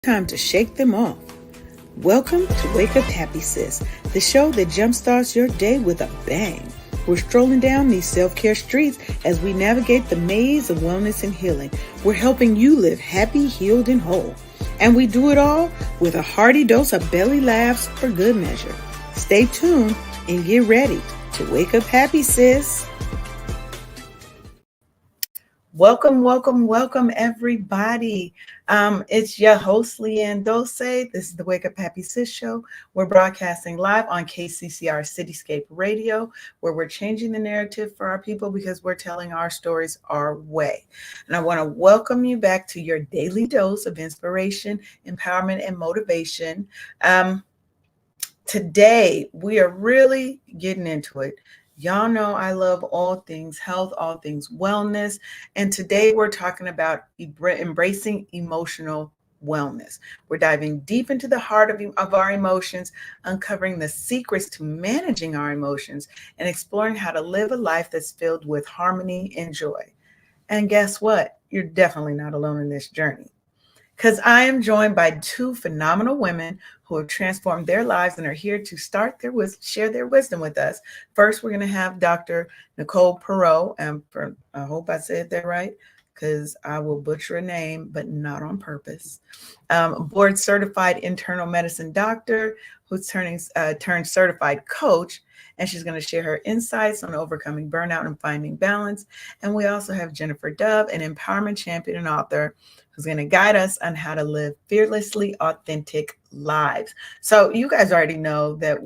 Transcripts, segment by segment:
Time to shake them off. Welcome to Wake Up Happy Sis, the show that jumpstarts your day with a bang. We're strolling down these self-care streets as we navigate the maze of wellness and healing. We're helping you live happy, healed, and whole. And we do it all with a hearty dose of belly laughs for good measure. Stay tuned and get ready to wake up happy, sis. Welcome, everybody. It's your host, Leanne Dose. This is the Wake Up Happy Sis show. We're broadcasting live on KCCR Cityscape Radio, where we're changing the narrative for our people because we're telling our stories our way. And I want to welcome you back to your daily dose of inspiration, empowerment, and motivation. Today, we are really getting into it. Y'all know I love all things health, all things wellness. And today we're talking about embracing emotional wellness. We're diving deep into the heart of our emotions, uncovering the secrets to managing our emotions, and exploring how to live a life that's filled with harmony and joy. And guess what? You're definitely not alone in this journey, because I am joined by two phenomenal women who have transformed their lives and are here to share their wisdom with us. First, we're going to have Dr. Nicole Perrotte, and I hope I said that right, because I will butcher a name, but not on purpose. Board certified internal medicine doctor who's turned certified coach, and she's going to share her insights on overcoming burnout and finding balance. And we also have Jennifer Dove, an empowerment champion and author, who's going to guide us on how to live fearlessly authentic lives. So you guys already know that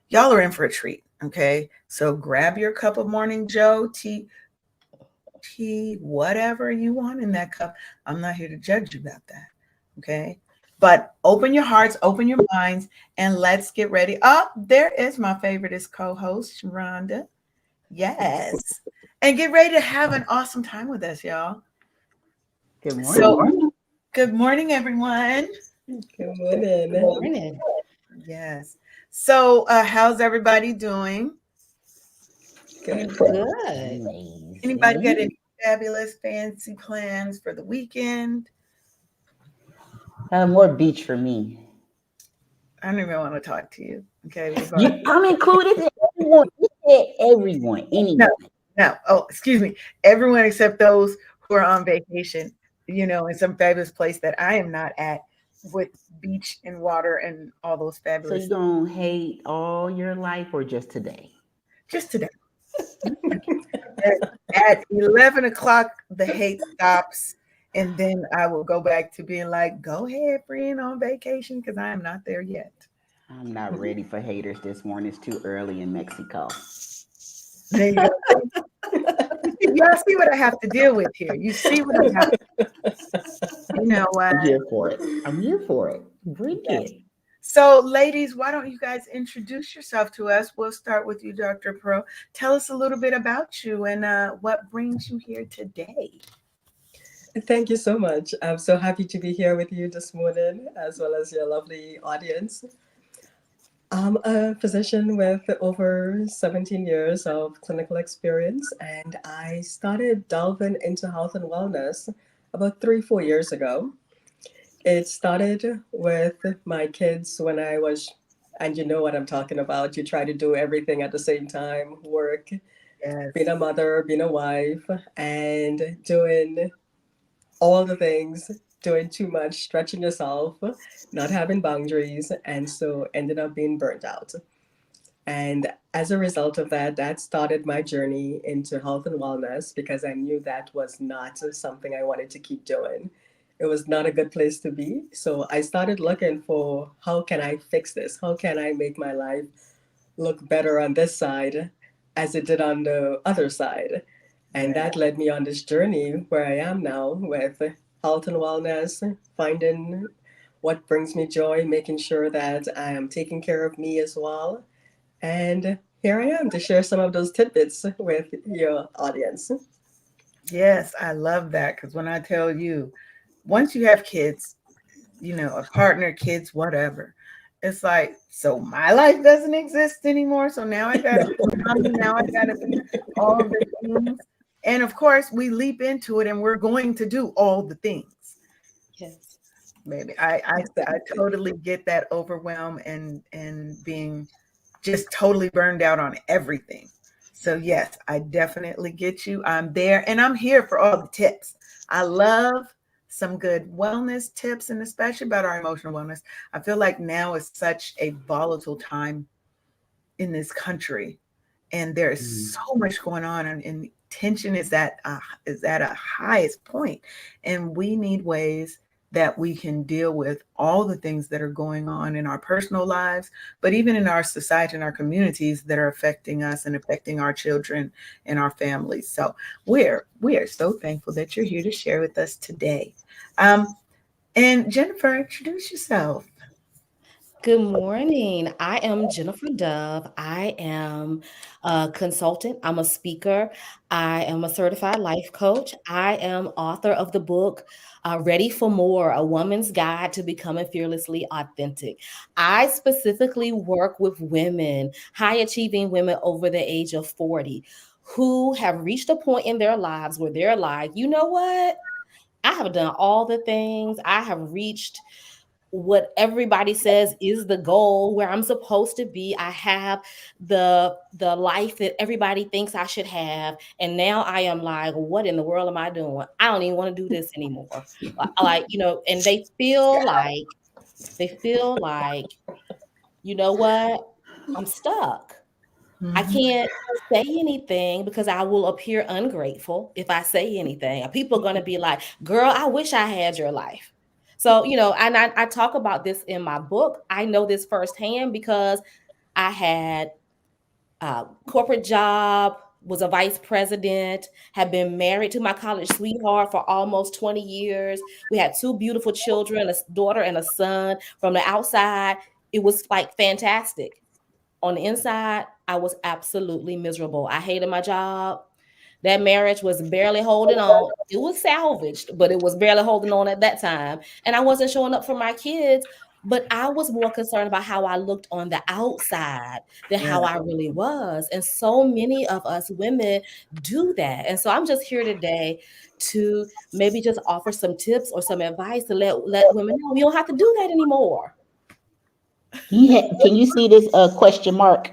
y'all are in for a treat. Okay. So grab your cup of morning Joe, tea, whatever you want in that cup. I'm not here to judge you about that. Okay. But open your hearts, open your minds, and let's get ready. Oh, there is my favoriteest co-host, Rhonda. Yes. And get ready to have an awesome time with us, y'all. Good morning. Good morning, everyone. Good morning. Good morning. Yes. So, how's everybody doing? Good. Anybody got any fabulous, fancy plans for the weekend? More beach for me. I don't even want to talk to you. Okay. I'm included. Everyone. Anyone. No. Oh, excuse me. Everyone except those who are on vacation, in some fabulous place that I am not at, with beach and water and all those fabulous. So you gonna hate all your life or just today? Just today. At 11 o'clock, the hate stops. And then I will go back to being like, go ahead, friend, on vacation, because I am not there yet. I'm not ready for haters this morning. It's too early in Mexico. There you go. Y'all see what I have to deal with here. You see what I have to do. You know what? I'm here for it. Bring it. So, ladies, why don't you guys introduce yourself to us? We'll start with you, Dr. Perrotte. Tell us a little bit about you and what brings you here today. Thank you so much. I'm so happy to be here with you this morning, as well as your lovely audience. I'm a physician with over 17 years of clinical experience, and I started delving into health and wellness about 3-4 years ago. It started with my kids when I was, and you know what I'm talking about, you try to do everything at the same time, work, Yes. Being a mother, being a wife, and doing all the things, doing too much, stretching yourself, not having boundaries, and so ended up being burnt out. And as a result of that, that started my journey into health and wellness, because I knew that was not something I wanted to keep doing. It was not a good place to be. So I started looking for, how can I fix this? How can I make my life look better on this side as it did on the other side? And that led me on this journey where I am now with health and wellness, finding what brings me joy, making sure that I am taking care of me as well. And here I am to share some of those tidbits with your audience. Yes, I love that, because when I tell you, once you have kids, a partner, kids, whatever, it's like, so my life doesn't exist anymore. So now I got to be mommy, now I got to be all of the things. And of course, we leap into it and we're going to do all the things. Yes. Maybe I Exactly. totally get that overwhelm and being just totally burned out on everything. So yes, I definitely get you. I'm there and I'm here for all the tips. I love some good wellness tips and especially about our emotional wellness. I feel like now is such a volatile time in this country and there is Mm. so much going on and tension is at a highest point and we need ways that we can deal with all the things that are going on in our personal lives but even in our society and our communities that are affecting us and affecting our children and our families. So we are so thankful that you're here to share with us today. And Jennifer, introduce yourself. Good morning. I am Jennifer Dove. I am a consultant. I'm a speaker. I am a certified life coach. I am author of the book Ready for More, A Woman's Guide to Becoming Fearlessly Authentic. I specifically work with women, high achieving women over the age of 40 who have reached a point in their lives where they're like, you know what? I have done all the things. I have reached what everybody says is the goal where I'm supposed to be. I have the life that everybody thinks I should have. And now I am like, what in the world am I doing? I don't even want to do this anymore. Like, and they feel like, you know what? I'm stuck. I Mhm. can't say anything because I will appear ungrateful if I say anything. And people are going to be like, girl, I wish I had your life. So, and I talk about this in my book. I know this firsthand because I had a corporate job, was a vice president, had been married to my college sweetheart for almost 20 years. We had two beautiful children, a daughter and a son. From the outside, it was like fantastic. On the inside, I was absolutely miserable. I hated my job. That marriage was barely holding on. It was salvaged, but it was barely holding on at that time. And I wasn't showing up for my kids, but I was more concerned about how I looked on the outside than Yeah. how I really was. And so many of us women do that. And so I'm just here today to maybe just offer some tips or some advice to let women know you don't have to do that anymore. Can you see this question mark?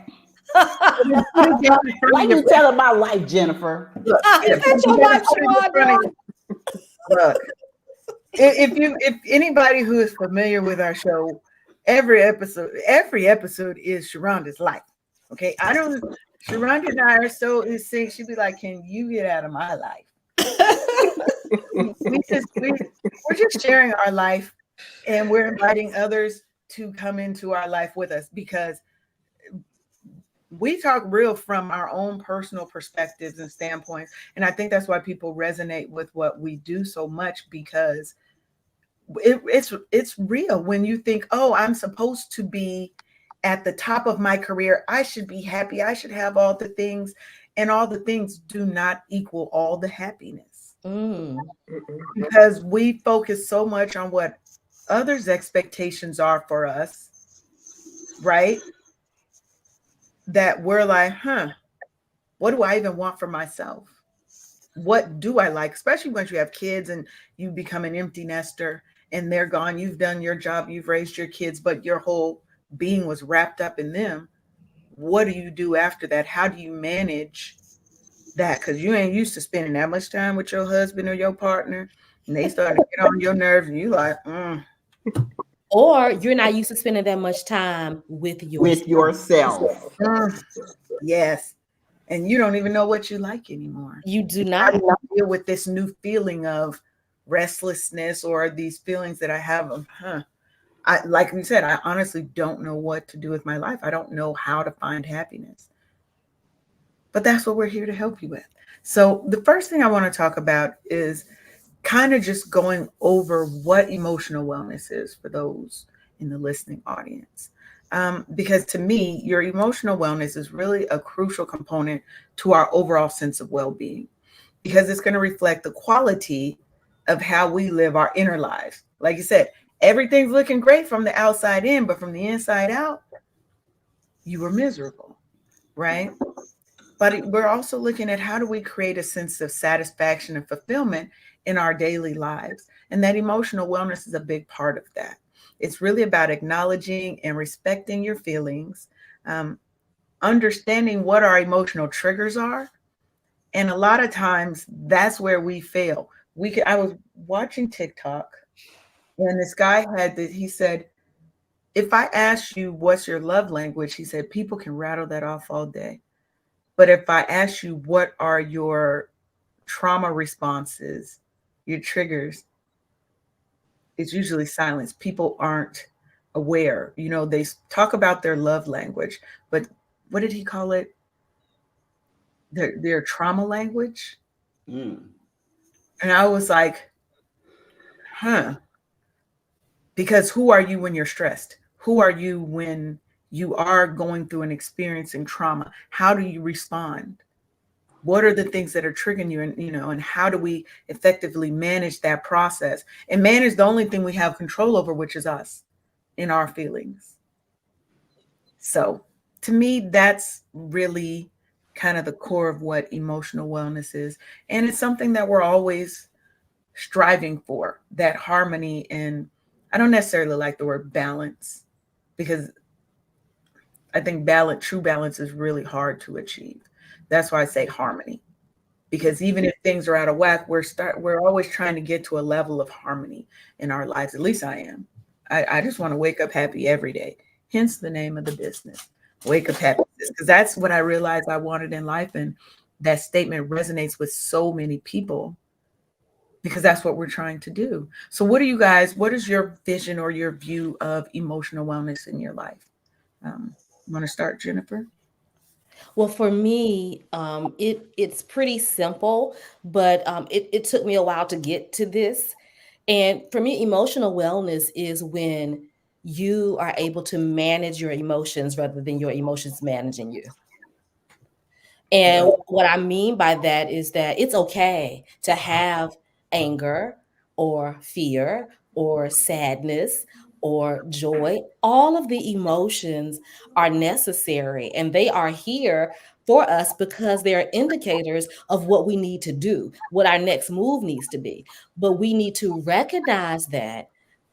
Put it down in front Why of your you telling my life, Jennifer? look. Yeah, Is that your put life, it in front of Sharonda? you. Look, if anybody who is familiar with our show, every episode is Sharonda's life. Okay, I don't. Sharonda and I are so in sync. She'd be like, "Can you get out of my life?" We're just sharing our life, and we're inviting others to come into our life with us because we talk real from our own personal perspectives and standpoints. And I think that's why people resonate with what we do so much because it's real when you think, oh, I'm supposed to be at the top of my career. I should be happy. I should have all the things. And all the things do not equal all the happiness Mm. because we focus so much on what others' expectations are for us, right? That we're like, what do I even want for myself? What do I like? Especially once you have kids and you become an empty nester and they're gone. You've done your job, you've raised your kids, but your whole being was wrapped up in them. What do you do after that? How do you manage that? Because you ain't used to spending that much time with your husband or your partner, and they starting to get on your nerves, and you like, Or you're not used to spending that much time with With yourself. yourself. mm, yes. And you don't even know what you like anymore. You do How do not. you deal with this new feeling of restlessness or these feelings that I have of, I like we said, I honestly don't know what to do with my life. I don't know how to find happiness. But that's what we're here to help you with. So the first thing I want to talk about is kind of just going over what emotional wellness is for those in the listening audience. Because to me, your emotional wellness is really a crucial component to our overall sense of well being because it's going to reflect the quality of how we live our inner lives. Like you said, everything's looking great from the outside in, but from the inside out, you were miserable, right? But we're also looking at how do we create a sense of satisfaction and fulfillment in our daily lives. And that emotional wellness is a big part of that. It's really about acknowledging and respecting your feelings, um, understanding what our emotional triggers are. And a lot of times that's where we fail. I was watching TikTok, and this guy he said, if I ask you what's your love language, he said, people can rattle that off all day. But if I ask you what are your trauma responses, your triggers, it's usually silence. People aren't aware. They talk about their love language, but what did he call it? Their trauma language. Mm. And I was like, huh. Because who are you when you're stressed? Who are you when you are going through an experience in trauma? How do you respond? What are the things that are triggering you? And how do we effectively manage that process and manage the only thing we have control over, which is us in our feelings. So to me, that's really kind of the core of what emotional wellness is. And it's something that we're always striving for, that harmony. And I don't necessarily like the word balance, because I think true balance is really hard to achieve. That's why I say harmony, because even if things are out of whack, we're always trying to get to a level of harmony in our lives. At least I am. I just want to wake up happy every day. Hence the name of the business, Wake Up Happy, because that's what I realized I wanted in life. And that statement resonates with so many people, because that's what we're trying to do. So what is your vision or your view of emotional wellness in your life? You want to start, Jennifer? Well, for me, it's pretty simple, but it took me a while to get to this. And for me, emotional wellness is when you are able to manage your emotions rather than your emotions managing you. And what I mean by that is that it's okay to have anger or fear or sadness or joy. All of the emotions are necessary, and they are here for us because they are indicators of what we need to do, what our next move needs to be. But we need to recognize that,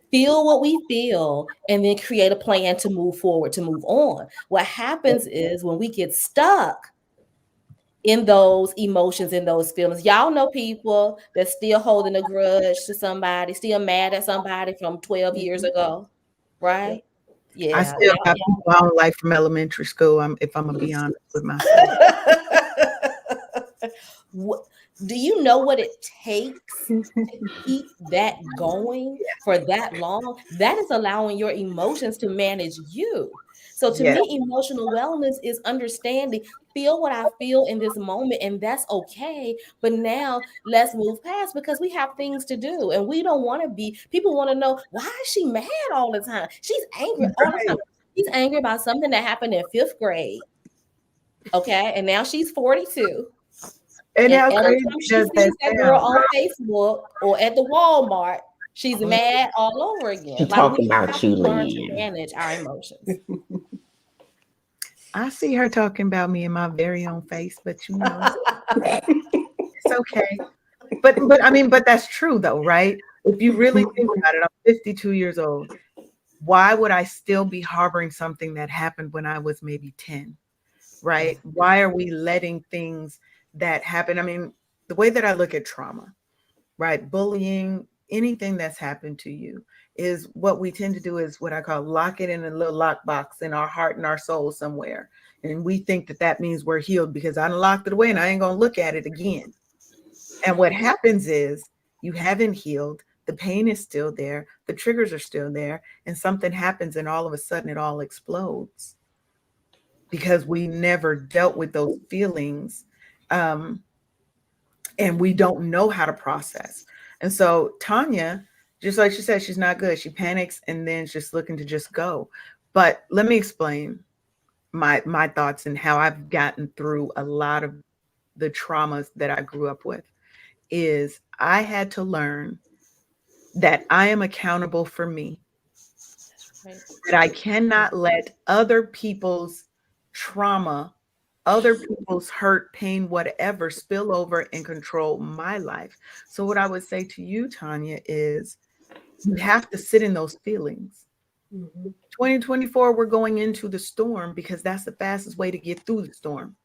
feel what we feel, and then create a plan to move forward, to move on. What happens is when we get stuck in those emotions, in those feelings. Y'all know people that's still holding a grudge to somebody, still mad at somebody from 12 years ago, right? I Yeah. still got people I don't like from elementary school, if I'm gonna be honest with myself. Do you know what it takes to keep that going for that long? That is allowing your emotions to manage you. So to Yeah. me, emotional wellness is understanding, feel what I feel in this moment, and that's okay. But now let's move past, because we have things to do and we don't want to be, people want to know, why is she mad all the time? She's angry all the time. She's angry about something that happened in 5th grade. Okay. And now she's 42. And And how every crazy time she does that sees that girl sound? on Facebook or at the Walmart, she's mad all over She again. Like, we talking about have you, to learn to Leanne. manage our emotions. I see her talking about me in my very own face, but it's okay. But that's true though, right? If you really think about it, I'm 52 years old. Why would I still be harboring something that happened when I was maybe 10? Right? Why are we letting things that happen? The way that I look at trauma, right? Bullying, anything that's happened to you, is what we tend to do is what I call lock it in a little lockbox in our heart and our soul somewhere. And we think that that means we're healed because I locked it away and I ain't going to look at it again. And what happens is you haven't healed. The pain is still there. The triggers are still there. And something happens and all of a sudden it all explodes because we never dealt with those feelings. And we don't know how to process. And so Tanya, just like she said, she's not good. She panics and then is just looking to just go. But let me explain my thoughts and how I've gotten through a lot of the traumas that I grew up with. Is I had to learn that I am accountable for me, Right. that I cannot let other people's trauma other people's hurt, pain, whatever, spill over and control my life. So what I would say to you, Tanya, is you have to sit in those feelings. Mhm. 2024, we're going into the storm because that's the fastest way to get through the storm.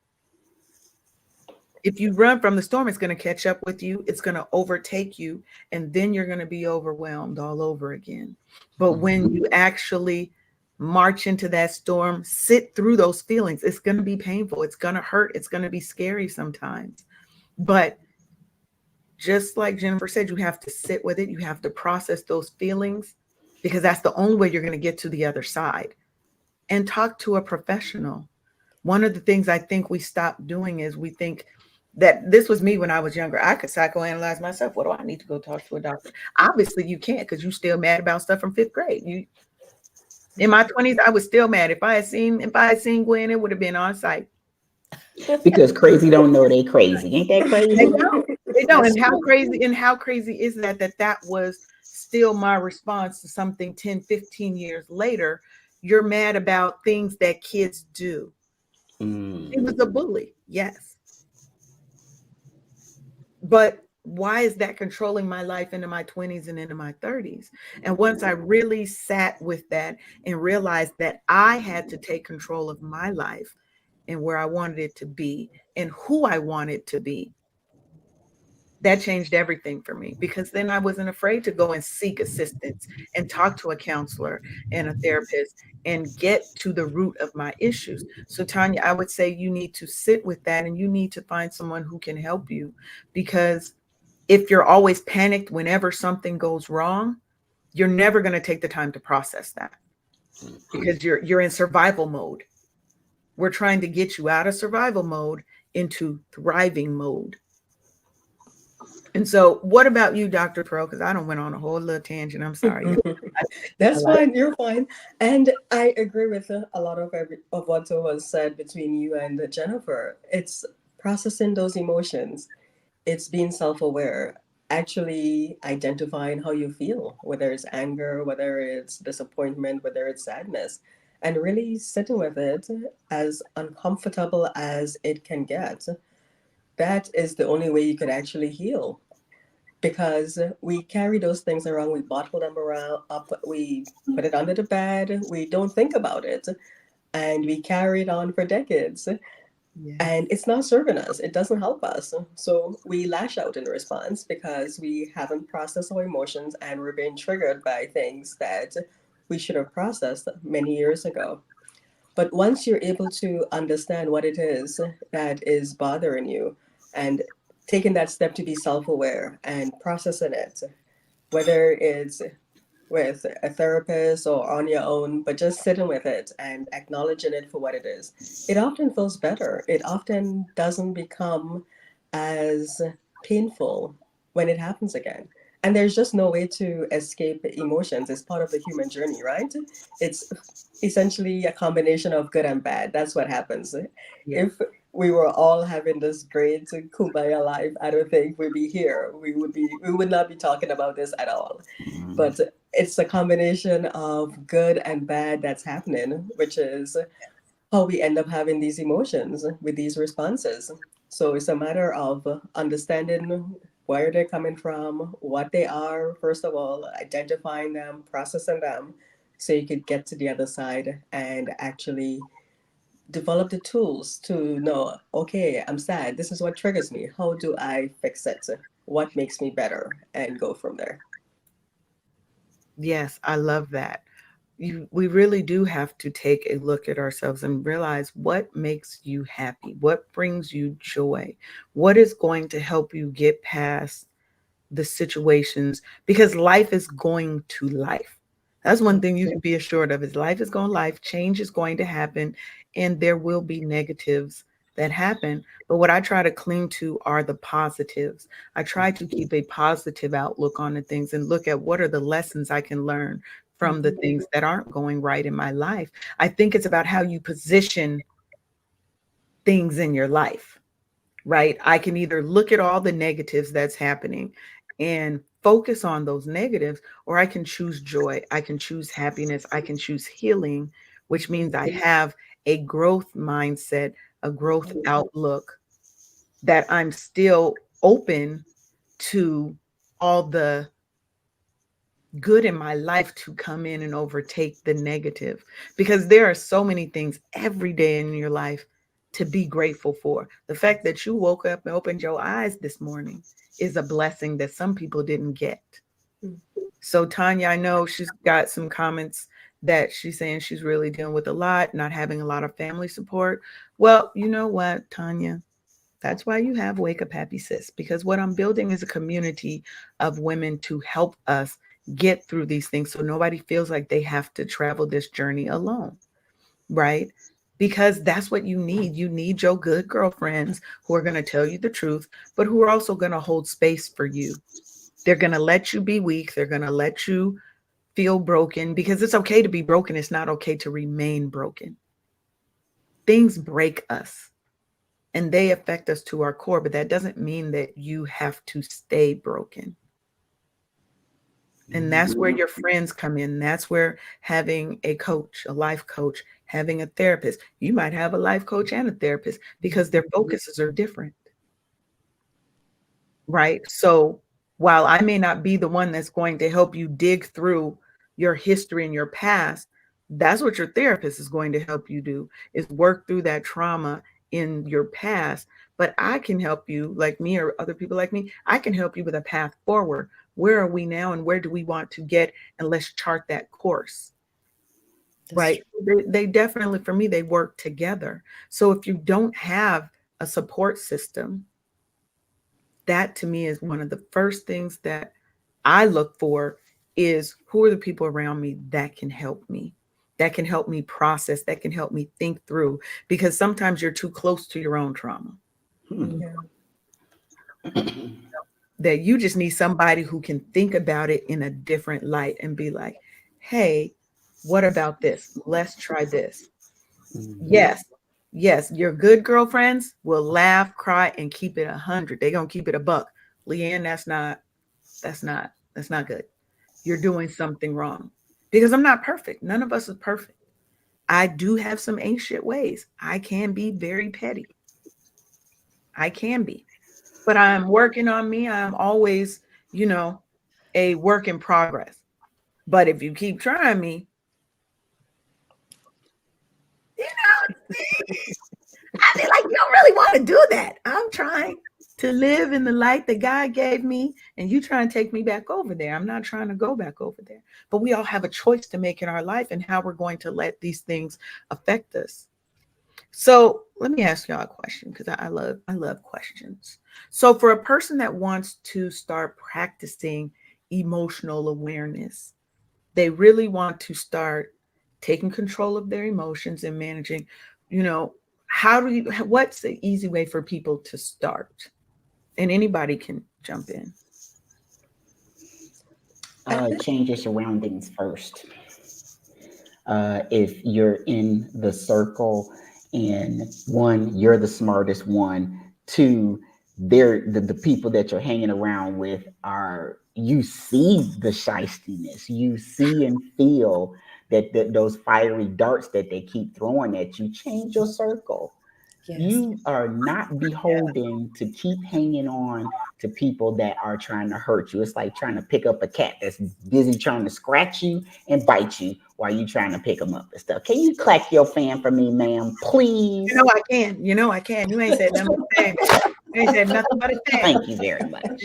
If you run from the storm, it's going to catch up with you, it's going to overtake you, and then you're going to be overwhelmed all over again. But when you actually march into that storm, sit through those feelings, it's going to be painful, it's going to hurt, it's going to be scary sometimes. But just like Jennifer said, you have to sit with it, you have to process those feelings, because that's the only way you're going to get to the other side. And talk to a professional. One of the things I think we stop doing is we think that, this was me when I was younger, I could psychoanalyze myself. What do I need to go talk to a doctor? Obviously you can't, because you're still mad about stuff from 5th grade. You, in my 20s, I was still mad. If I had seen Gwen, it would have been on site. Because crazy don't know they crazy. Ain't that They crazy? don't. They don't. That's true. And how crazy is that that was still my response to something 10, 15 years later? You're mad about things that kids do. He was a bully, yes. But why is that controlling my life into my 20s and into my 30s? And once I really sat with that and realized that I had to take control of my life and where I wanted it to be and who I wanted to be, that changed everything for me, because then I wasn't afraid to go and seek assistance and talk to a counselor and a therapist and get to the root of my issues. So Tanya, I would say you need to sit with that, and you need to find someone who can help you, because if you're always panicked whenever something goes wrong, you're never going to take the time to process that, because you're in survival mode. We're trying to get you out of survival mode into thriving mode. And so what about you, Dr. Pearl? Because I don't went on a whole little tangent. I'm sorry. That's fine. You're fine. And I agree with a lot of of what was said between you and Jennifer. It's processing those emotions. It's being self-aware, actually identifying how you feel, whether it's anger, whether it's disappointment, whether it's sadness, and really sitting with it, as uncomfortable as it can get. That is the only way you could actually heal, because we carry those things around, we bottle them around up, we put it under the bed, we don't think about it, and we carry it on for decades, Yeah. and it's not serving us, it doesn't help us, so we lash out in response because we haven't processed our emotions and we're being triggered by things that we should have processed many years ago. But once you're able to understand what it is that is bothering you, and taking that step to be self aware and processing it, whether it's with a therapist or on your own, but just sitting with it and acknowledging it for what it is, it often feels better. It often doesn't become as painful when it happens again. And there's just no way to escape emotions. It's part of the human journey, right? It's essentially a combination of good and bad. That's what happens. Yeah. If we were all having this great kumbaya life, I don't think we'd be here. We would not be talking about this at all. But it's a combination of good and bad that's happening, which is how we end up having these emotions with these responses. So it's a matter of understanding where they're coming from, what they are, first of all, identifying them, processing them, so you could get to the other side and actually develop the tools to know, okay, I'm sad. This is what triggers me. How do I fix it? What makes me better? And go from there. Yes, I love that. We really do have to take a look at ourselves and realize what makes you happy, what brings you joy, what is going to help you get past the situations, because life is going to life. That's one thing you can be assured of, is life is going to life, change is going to happen, and there will be negatives that happen. But what I try to cling to are the positives. I try to keep a positive outlook on the things and look at what are the lessons I can learn from the things that aren't going right in my life. I think it's about how you position things in your life, right? I can either look at all the negatives that's happening and focus on those negatives, or I can choose joy. I can choose happiness. I can choose healing, which means I have a growth mindset a growth outlook, that I'm still open to all the good in my life to come in and overtake the negative, because there are so many things every day in your life to be grateful for. The fact that you woke up and opened your eyes this morning is a blessing that some people didn't get. So Tanya, I know she's got some comments that she's saying she's really dealing with a lot, not having a lot of family support. Well, you know what, Tanya? That's why you have Wake Up Happy Sis, because what I'm building is a community of women to help us get through these things so nobody feels like they have to travel this journey alone, right? Because that's what you need. You need your good girlfriends who are going to tell you the truth, but who are also going to hold space for you. They're going to let you be weak. They're going to let you feel broken, because it's okay to be broken. It's not okay to remain broken. Things break us and they affect us to our core, but that doesn't mean that you have to stay broken. And that's where your friends come in. That's where having a coach, a life coach, having a therapist, you might have a life coach and a therapist because their focuses are different. Right? So while I may not be the one that's going to help you dig through your history and your past, that's what your therapist is going to help you do, is work through that trauma in your past. But I can help you, like me or other people like me, I can help you with a path forward. Where are we now and where do we want to get? And let's chart that course. That's right. They definitely, for me, they work together. So if you don't have a support system, that to me is one of the first things that I look for, is who are the people around me that can help me, that can help me process, that can help me think through, because sometimes you're too close to your own trauma. Yeah. That you just need somebody who can think about it in a different light and be like, hey, what about this? Let's try this. Yes, your good girlfriends will laugh, cry, and keep it 100. They're gonna keep it a buck. Leanne, that's not good. You're doing something wrong. Because I'm not perfect. None of us is perfect. I do have some ancient ways. I can be very petty. I can be. But I'm working on me. I'm always, a work in progress. But if you keep trying me, I feel like you don't really want to do that. I'm trying to live in the light that God gave me, and you try and take me back over there. I'm not trying to go back over there. But we all have a choice to make in our life and how we're going to let these things affect us. So let me ask y'all a question, because I love questions. So for a person that wants to start practicing emotional awareness, they really want to start taking control of their emotions and managing, what's the easy way for people to start? And anybody can jump in. Change your surroundings first. If you're in the circle, and one, you're the smartest one, two, they're the people that you're hanging around with are, you see the shystiness, you see and feel that those fiery darts that they keep throwing at you. Change your circle. Yes. You are not beholden to keep hanging on to people that are trying to hurt you. It's like trying to pick up a cat that's busy trying to scratch you and bite you while you're trying to pick them up and stuff. Can you clack your fan for me, ma'am, please? I can. I can. You ain't said nothing but a fan. You ain't said nothing but a fan. Thank you very much.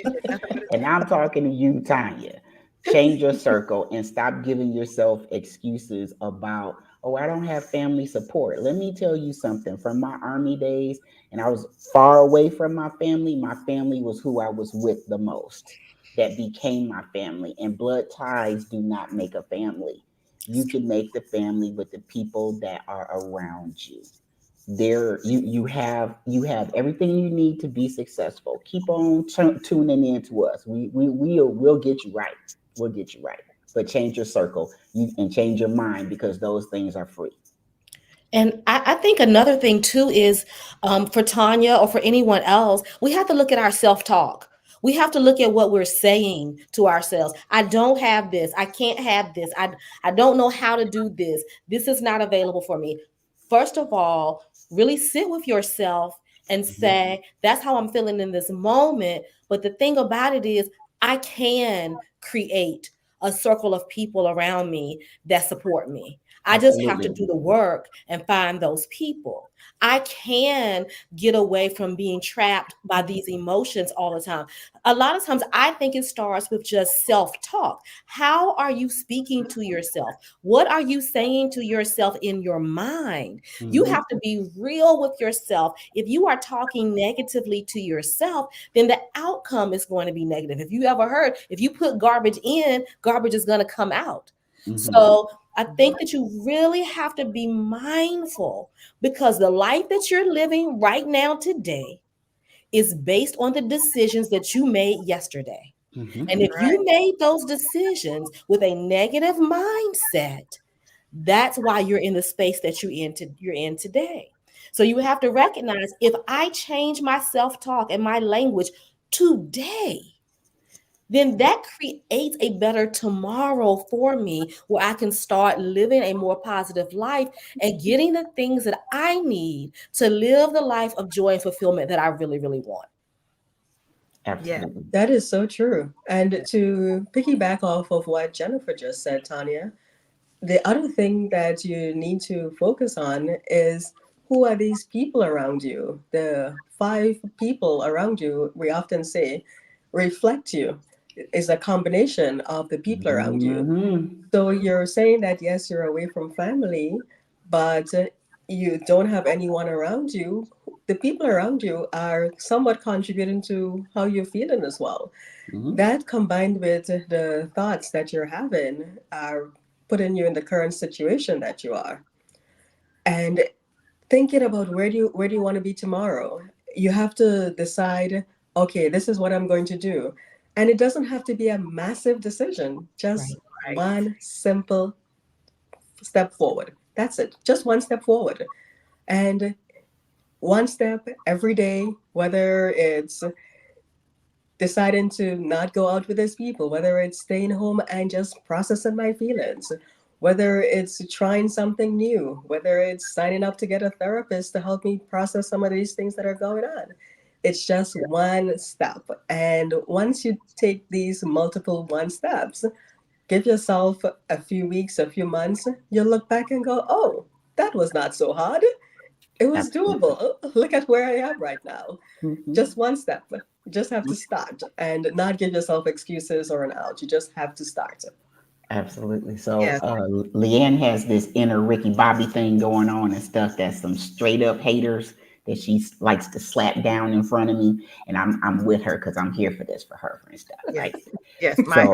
And I'm talking to you, Tanya. Change your circle and stop giving yourself excuses about, oh, I don't have family support. Let me tell you something. From my Army days, and I was far away from my family was who I was with the most. That became my family. And blood ties do not make a family. You can make the family with the people that are around you. You have everything you need to be successful. Keep on tuning in to us. We'll get you right. We'll get you right. But change your circle and change your mind, because those things are free. And I think another thing too is, for Tanya or for anyone else, we have to look at our self-talk. We have to look at what we're saying to ourselves. I don't have this. I can't have this. I don't know how to do this. This is not available for me. first of all, really sit with yourself and say, that's how I'm feeling in this moment. But the thing about it is, I can create a circle of people around me that support me. I just have to Absolutely. do the work and find those people. I can get away from being trapped by these emotions all the time. A lot of times, I think it starts with just self talk. How are you speaking to yourself? What are you saying to yourself in your mind? You Mhm. have to be real with yourself. If you are talking negatively to yourself, then the outcome is going to be negative. If you ever heard, if you put garbage in, garbage is going to come out. Mhm. So I think that you really have to be mindful, because the life that you're living right now today is based on the decisions that you made yesterday. Mhm. And if Right. you made those decisions with a negative mindset, that's why you're in the space that you're in today. So you have to recognize, if I change my self-talk and my language today, then that creates a better tomorrow for me, where I can start living a more positive life and getting the things that I need to live the life of joy and fulfillment that I really, really want. Yeah. Absolutely. That is so true. And to piggyback off of what Jennifer just said, Tanya, the other thing that you need to focus on is, who are these people around you? The 5 people around you, we often say, reflect you, is a combination of the people around you. Mhm. So you're saying that, yes, you're away from family, but you don't have anyone around you. The people around you are somewhat contributing to how you're feeling as well. Mhm. That combined with the thoughts that you're having are putting you in the current situation that you are. And thinking about, where do you want to be tomorrow? You have to decide, okay, this is what I'm going to do. And it doesn't have to be a massive decision, just Right. Right. one simple step forward. That's it. Just one step forward. And one step every day, whether it's deciding to not go out with those people, whether it's staying home and just processing my feelings, whether it's trying something new, whether it's signing up to get a therapist to help me process some of these things that are going on. It's just one step. And once you take these multiple one steps, give yourself a few weeks, a few months, you'll look back and go, oh, that was not so hard. It was Absolutely. doable. Look at where I am right now. Mhm. Just one step. You just have to start and not give yourself excuses or an out. You just have to start. Absolutely. So Yes. Leanne has this inner Ricky Bobby thing going on and stuff. That's some straight up haters that she likes to slap down in front of me, and I'm with her because I'm here for this for her and stuff, Yes. right? Yes. My So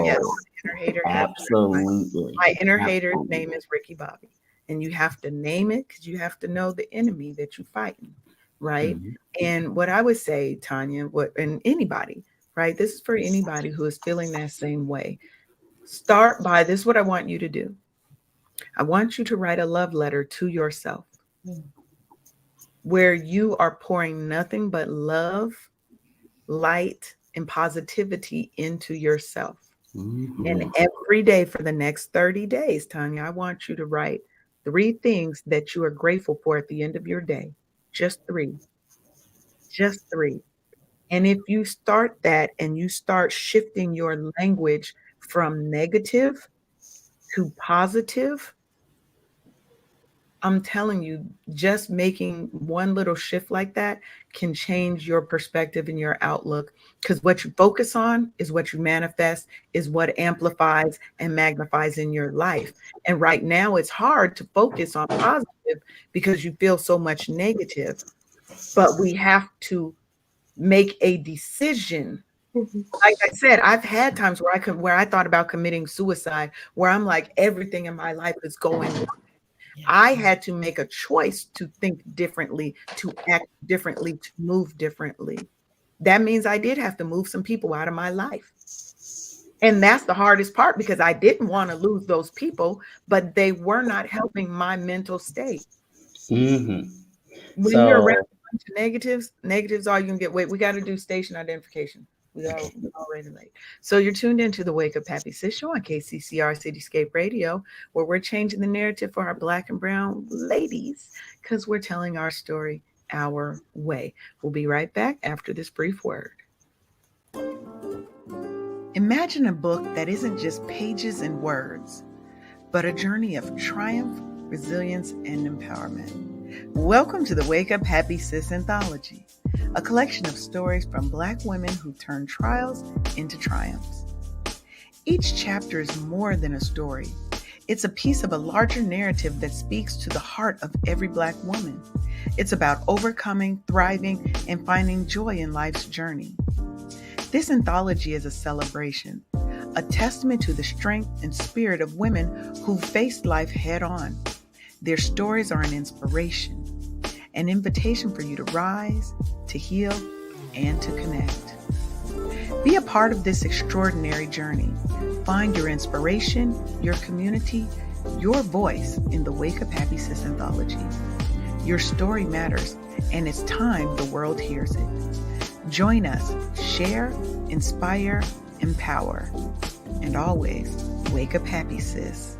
inner hater has absolutely, my inner hater's absolutely. name is Ricky Bobby. And you have to name it, because you have to know the enemy that you're fighting. Right. Mhm. And what I would say, Tanya, and anybody, right? This is for anybody who is feeling that same way. Start by this is what I want you to do. I want you to write a love letter to yourself, Mm. where you are pouring nothing but love, light, and positivity into yourself. And Mhm. every day for the next 30 days, Tanya, I want you to write 3 things that you are grateful for at the end of your day. Just three, just three. And if you start that and you start shifting your language from negative to positive, I'm telling you, just making one little shift like that can change your perspective and your outlook. Because what you focus on is what you manifest, is what amplifies and magnifies in your life. And right now, it's hard to focus on positive because you feel so much negative. But we have to make a decision. Like I said, I've had times where I thought about committing suicide, where I'm like, everything in my life is going. Yeah. I had to make a choice to think differently, to act differently, to move differently. That means I did have to move some people out of my life. And that's the hardest part, because I didn't want to lose those people, but they were not helping my mental state. Mhm. When you're around So a bunch of negatives, negatives all you can get. Wait, we got to do station identification. We are already late. So you're tuned into the Wake Up Happy Sis show on KCCR Cityscape Radio, where we're changing the narrative for our Black and brown ladies because we're telling our story our way. We'll be right back after this brief word. Imagine a book that isn't just pages and words, but a journey of triumph, resilience, and empowerment. Welcome to the Wake Up Happy Sis Anthology, a collection of stories from Black women who turn trials into triumphs. Each chapter is more than a story. It's a piece of a larger narrative that speaks to the heart of every Black woman. It's about overcoming, thriving, and finding joy in life's journey. This anthology is a celebration, a testament to the strength and spirit of women who faced life head on. Their stories are an inspiration, an invitation for you to rise, to heal, and to connect. Be a part of this extraordinary journey. Find your inspiration, your community, your voice in the Wake Up Happy Sis Anthology. Your story matters, and it's time the world hears it. Join us, share, inspire, empower, and always wake up happy, sis.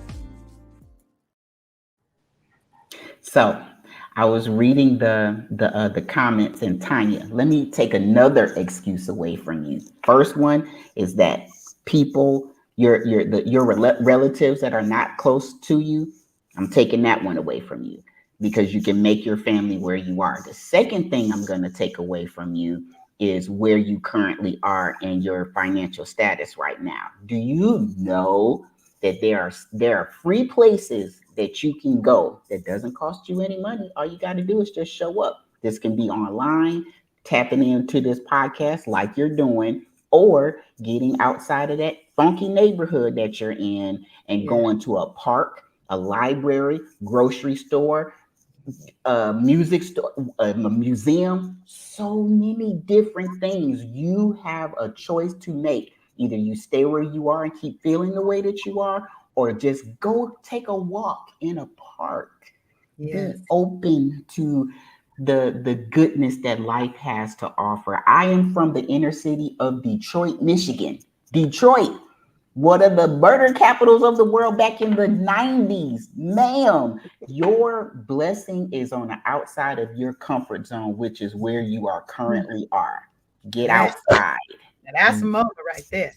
So I was reading the comments, and Tanya, let me take another excuse away from you. First one is that people, your relatives that are not close to you, I'm taking that one away from you because you can make your family where you are. The second thing I'm going to take away from you is where you currently are and your financial status right now. Do you know that there are free places that you can go that doesn't cost you any money? All you got to do is just show up. This can be online, tapping into this podcast like you're doing, or getting outside of that funky neighborhood that you're in and going to a park, a library, grocery store, a music store, a museum, so many different things. You have a choice to make. Either you stay where you are and keep feeling the way that you are, or just go take a walk in a park. Yes. Be open to the goodness that life has to offer. I am from the inner city of Detroit, Michigan. Detroit, one of the murder capitals of the world back in the 90s. Ma'am, your blessing is on the outside of your comfort zone, which is where you are currently are. Get outside. Now that's a moment right there.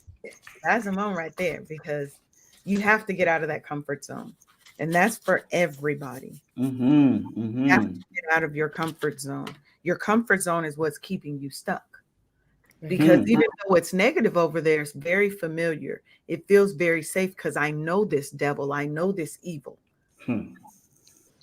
That's a moment right there, because you have to get out of that comfort zone. And that's for everybody. You have to get out of your comfort zone. Your comfort zone is what's keeping you stuck. Because even though it's negative over there, it's very familiar. It feels very safe because I know this devil. I know this evil.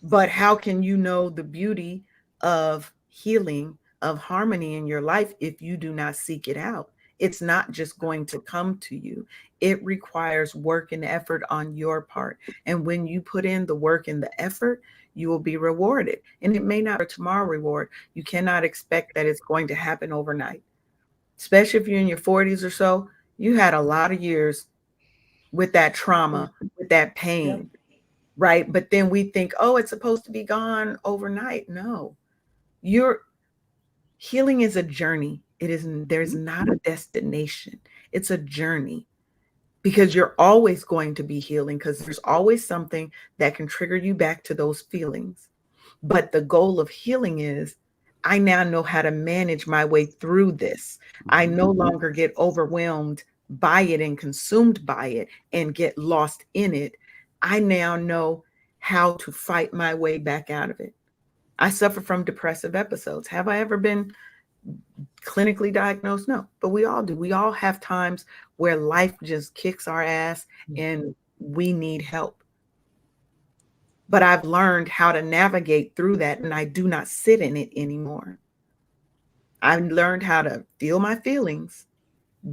But how can you know the beauty of healing, of harmony in your life if you do not seek it out? It's not just going to come to you. It requires work and effort on your part. And when you put in the work and the effort, you will be rewarded. And it may not be a tomorrow reward. You cannot expect that it's going to happen overnight. Especially if you're in your 40s or so, you had a lot of years with that trauma, with that pain, right? But then we think, oh, it's supposed to be gone overnight. No, your healing is a journey. There's not a destination. It's a journey, because you're always going to be healing, because there's always something that can trigger you back to those feelings. But the goal of healing is, I now know how to manage my way through this. I no longer get overwhelmed by it and consumed by it and get lost in it. I now know how to fight my way back out of it. I suffer from depressive episodes. Have I ever been clinically diagnosed? No, but we all do. We all have times where life just kicks our ass and we need help. But I've learned how to navigate through that, and I do not sit in it anymore. I've learned how to feel my feelings,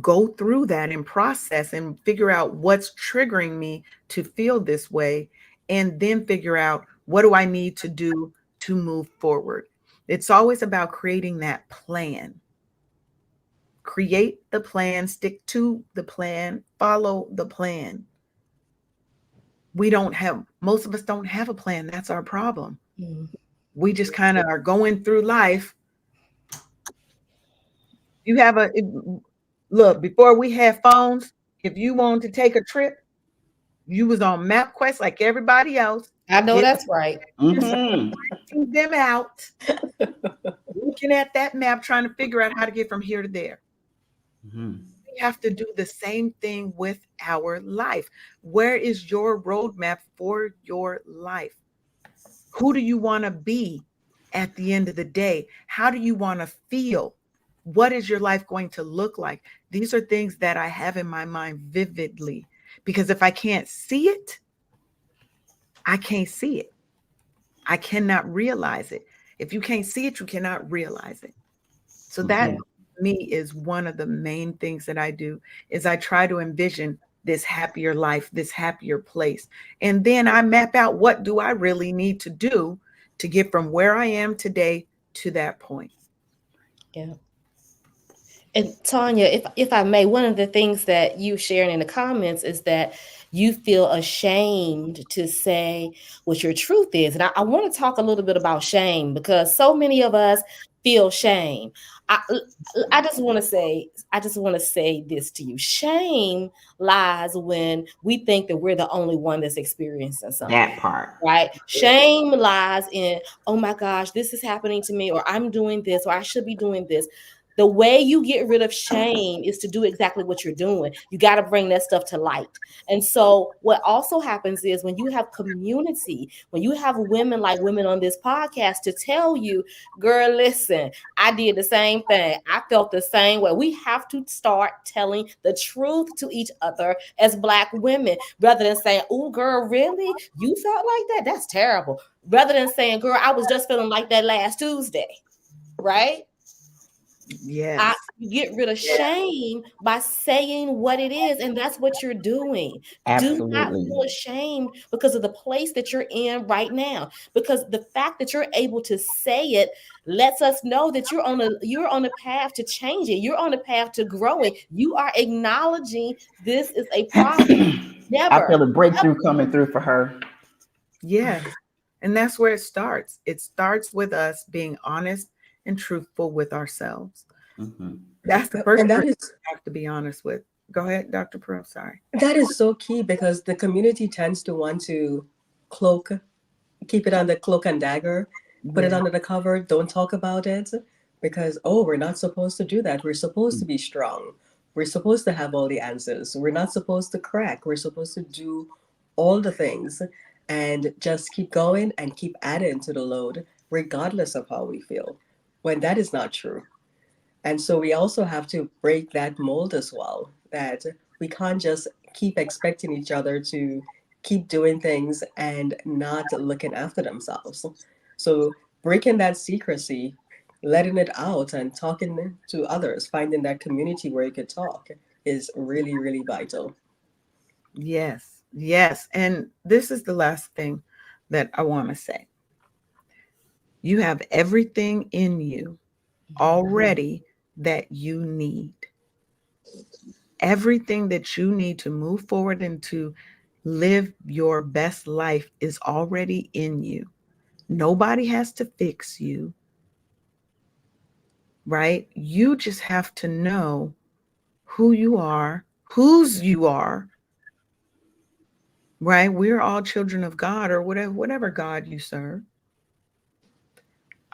go through that and process and figure out what's triggering me to feel this way, and then figure out what do I need to do to move forward. It's always about creating that plan. Create the plan, stick to the plan, follow the plan. Most of us don't have a plan. That's our problem. We just kind of are going through life. Look, before we had phones, if you wanted to take a trip, you was on MapQuest like everybody else. I know Get that's right. them out, looking at that map, trying to figure out how to get from here to there. We have to do the same thing with our life. Where is your roadmap for your life? Who do you want to be at the end of the day? How do you want to feel? What is your life going to look like? These are things that I have in my mind vividly, because if I can't see it, I can't see it. I cannot realize it. If you can't see it, you cannot realize it. So that to me is one of the main things that I do, is I try to envision this happier life, this happier place. And then I map out, what do I really need to do to get from where I am today to that point. Yeah. And Tanya, if I may, one of the things that you sharing in the comments is that you feel ashamed to say what your truth is. And I want to talk a little bit about shame, because so many of us feel shame. I just want to say this to you. Shame lies when we think that we're the only one that's experiencing something. That part. Right? Shame lies in, oh my gosh, this is happening to me, or I'm doing this, or I should be doing this. The way you get rid of shame is to do exactly what you're doing. You got to bring that stuff to light. And so what also happens is, when you have community, when you have women like women on this podcast to tell you, girl, listen, I did the same thing. I felt the same way. We have to start telling the truth to each other as Black women, rather than saying, oh, girl, really? You felt like that? That's terrible. Rather than saying, girl, I was just feeling like that last Tuesday. Right? Yes. You get rid of shame by saying what it is, and that's what you're doing. Absolutely. Do not feel ashamed because of the place that you're in right now, because the fact that you're able to say it lets us know that you're on a path to changing. You're on a path to growing. You are acknowledging this is a problem. I feel a breakthrough coming through for her. Yes. And that's where it starts. It starts with us being honest and truthful with ourselves. That's the first thing we have to be honest with. Go ahead, Dr. Perrotte. Sorry. That is so key, because the community tends to want to keep it under cloak and dagger, put it under the cover, don't talk about it, because, oh, we're not supposed to do that. We're supposed to be strong. We're supposed to have all the answers. We're not supposed to crack. We're supposed to do all the things and just keep going and keep adding to the load, regardless of how we feel, when that is not true. And so we also have to break that mold as well, that we can't just keep expecting each other to keep doing things and not looking after themselves. So breaking that secrecy, letting it out and talking to others, finding that community where you could talk is really, really vital. Yes. Yes. And this is the last thing that I want to say. You have everything in you already that you need. Everything that you need to move forward and to live your best life is already in you. Nobody has to fix you, right? You just have to know who you are, whose you are, right? We're all children of God, or whatever God you serve.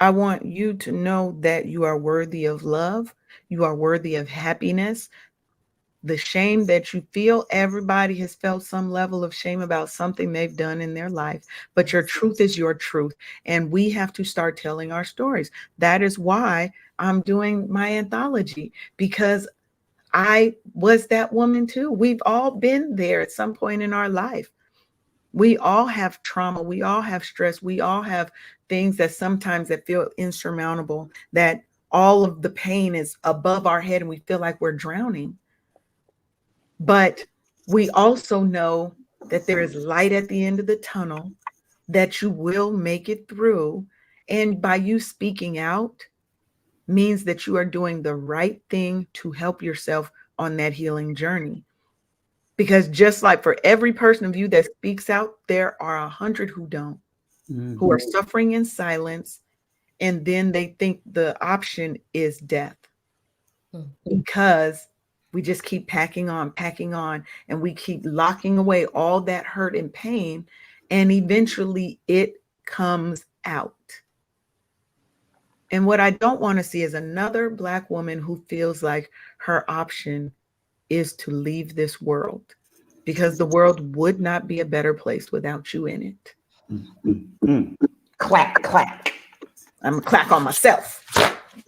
I want you to know that you are worthy of love. You are worthy of happiness. The shame that you feel, everybody has felt some level of shame about something they've done in their life, but your truth is your truth. And we have to start telling our stories. That is why I'm doing my anthology, because I was that woman too. We've all been there at some point in our life. We all have trauma. We all have stress. We all have things that sometimes that feel insurmountable, that all of the pain is above our head and we feel like we're drowning. But we also know that there is light at the end of the tunnel, that you will make it through. And by you speaking out means that you are doing the right thing to help yourself on that healing journey. Because just like for every person of you that speaks out, there are 100 who don't, who are suffering in silence. And then they think the option is death, because We just keep packing on, and we keep locking away all that hurt and pain, and eventually it comes out. And what I don't want to see is another Black woman who feels like her option is to leave this world, because the world would not be a better place without you in it. Clap, clap. I'm gonna clap on myself.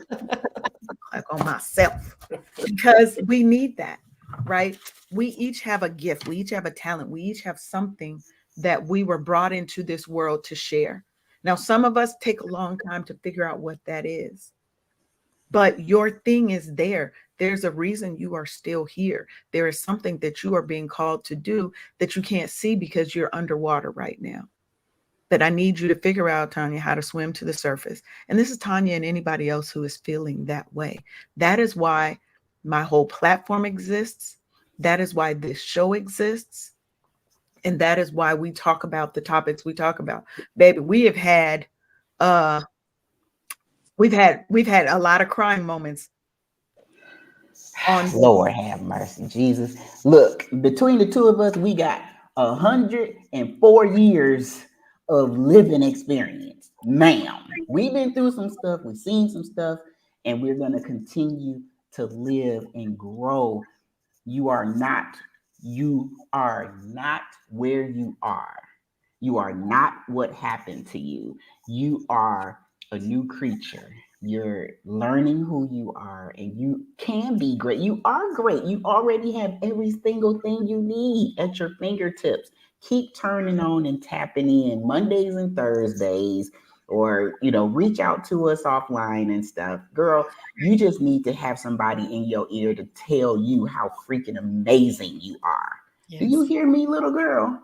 Clap on myself. Because we need that, right? We each have a gift. We each have a talent. We each have something that we were brought into this world to share. Now, some of us take a long time to figure out what that is, but your thing is there. There's a reason you are still here. There is something that you are being called to do that you can't see because you're underwater right now. That I need you to figure out, Tanya, how to swim to the surface. And this is Tanya and anybody else who is feeling that way. That is why my whole platform exists. That is why this show exists. And that is why we talk about the topics we talk about. Baby, we've had a lot of crying moments on Lord have mercy, Jesus. Look, between the two of us, we got 104 years of living experience. Ma'am, we've been through some stuff, we've seen some stuff, and we're going to continue to live and grow. You are not where you are. You are not what happened to you. You are a new creature. You're learning who you are, and you can be great. You are great. You already have every single thing you need at your fingertips. Keep turning on and tapping in Mondays and Thursdays, or reach out to us offline and stuff. Girl, you just need to have somebody in your ear to tell you how freaking amazing you are. Yes. Do you hear me, little girl?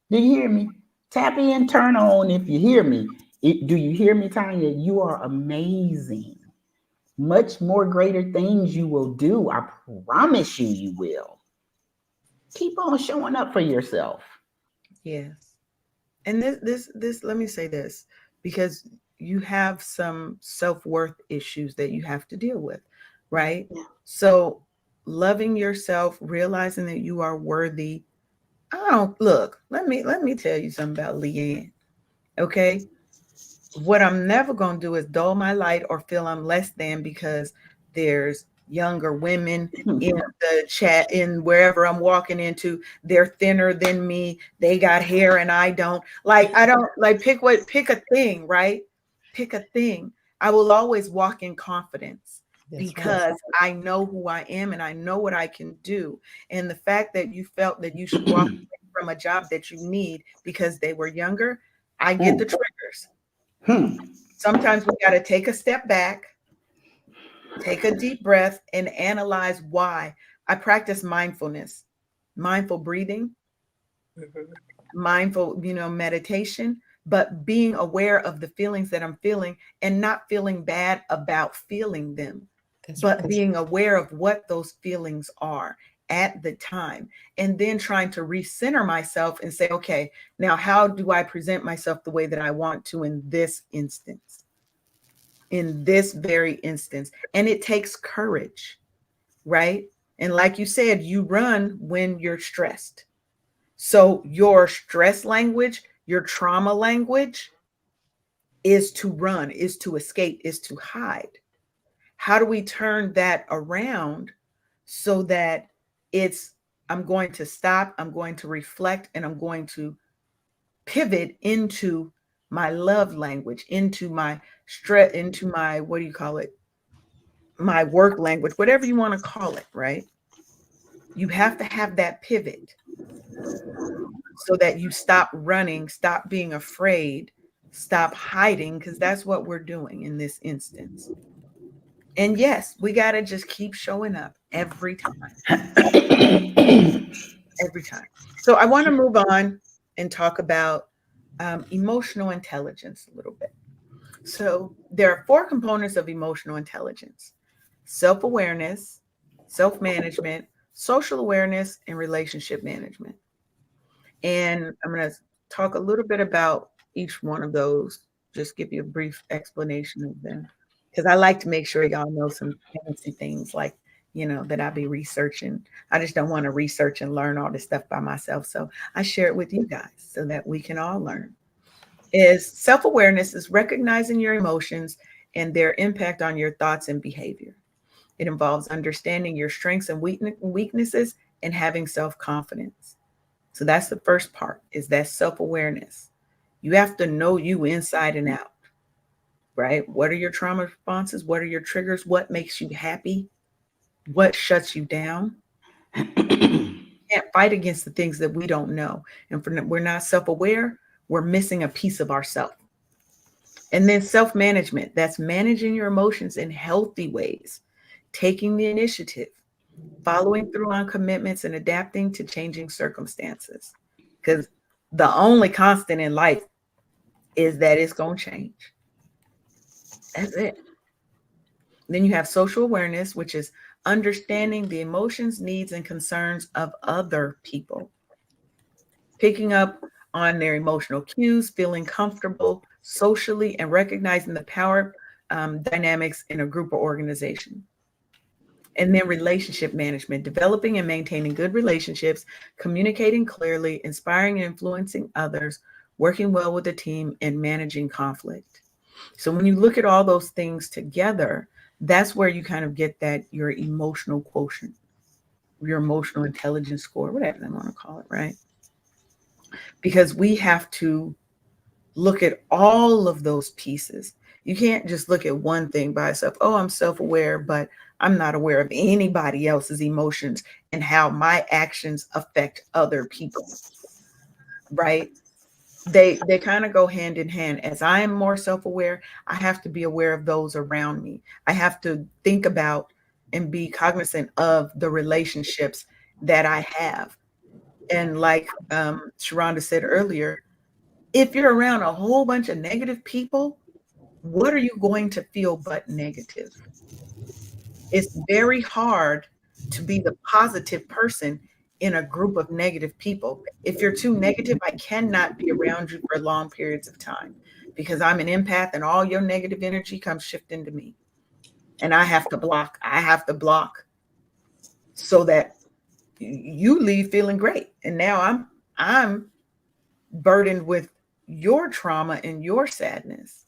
Do you hear me? Tap in, turn on if you hear me. Do you hear me, Tanya? You are amazing. Much more greater things you will do. I promise you, you will. Keep on showing up for yourself. Yes. And this, let me say this, because you have some self-worth issues that you have to deal with, right? Yeah. So loving yourself, realizing that you are worthy. Let me tell you something about Leanne. Okay. What I'm never going to do is dull my light or feel I'm less than because there's younger women in the chat, in wherever I'm walking into, they're thinner than me. They got hair and I don't. I don't pick a thing, right? Pick a thing. I will always walk in confidence. That's because right. I know who I am and I know what I can do. And the fact that you felt that you should walk away from a job that you need because they were younger, I get the triggers. Sometimes we got to take a step back, take a deep breath, and analyze why. I practice mindfulness, mindful breathing, mindful, meditation, but being aware of the feelings that I'm feeling and not feeling bad about feeling them, but being aware of what those feelings are at the time, and then trying to recenter myself and say, okay, now how do I present myself the way that I want to in this instance, in this very instance? And it takes courage, right? And like you said, you run when you're stressed. So your stress language, your trauma language is to run, is to escape, is to hide. How do we turn that around so that I'm going to stop, I'm going to reflect, and I'm going to pivot into my love language, into my stress, into my, my work language, whatever you want to call it, right? You have to have that pivot so that you stop running, stop being afraid, stop hiding, because that's what we're doing in this instance. And yes, we got to just keep showing up every time. Every time. So I want to move on and talk about emotional intelligence a little bit. So there are 4 components of emotional intelligence: self-awareness, self-management, social awareness, and relationship management. And I'm going to talk a little bit about each one of those, just give you a brief explanation of them, because I like to make sure y'all know some fancy things like that I be researching. I just don't want to research and learn all this stuff by myself. So I share it with you guys so that we can all learn. Is self-awareness is recognizing your emotions and their impact on your thoughts and behavior. It involves understanding your strengths and weaknesses and having self-confidence. So that's the first part, is that self-awareness. You have to know you inside and out, right? What are your trauma responses? What are your triggers? What makes you happy? What shuts you down? Can't fight against the things that we don't know. And if we're not self-aware, we're missing a piece of ourselves. And then self-management, that's managing your emotions in healthy ways, taking the initiative, following through on commitments, and adapting to changing circumstances. Because the only constant in life is that it's going to change. That's it. Then you have social awareness, which is understanding the emotions, needs, and concerns of other people, picking up on their emotional cues, feeling comfortable socially, and recognizing the power dynamics in a group or organization. And then relationship management, developing and maintaining good relationships, communicating clearly, inspiring and influencing others, working well with the team, and managing conflict. So when you look at all those things together, that's where you kind of get that your emotional quotient, your emotional intelligence score, whatever they want to call it, right? Because we have to look at all of those pieces. You can't just look at one thing by itself. Oh, I'm self-aware, but I'm not aware of anybody else's emotions and how my actions affect other people, right? They kind of go hand in hand. As I am more self-aware, I have to be aware of those around me. I have to think about and be cognizant of the relationships that I have. And like Sharonda said earlier, if you're around a whole bunch of negative people, what are you going to feel but negative? It's very hard to be the positive person in a group of negative people. If you're too negative, I cannot be around you for long periods of time because I'm an empath and all your negative energy comes shifting to me. And I have to block. I have to block so that you leave feeling great. And now I'm burdened with your trauma and your sadness.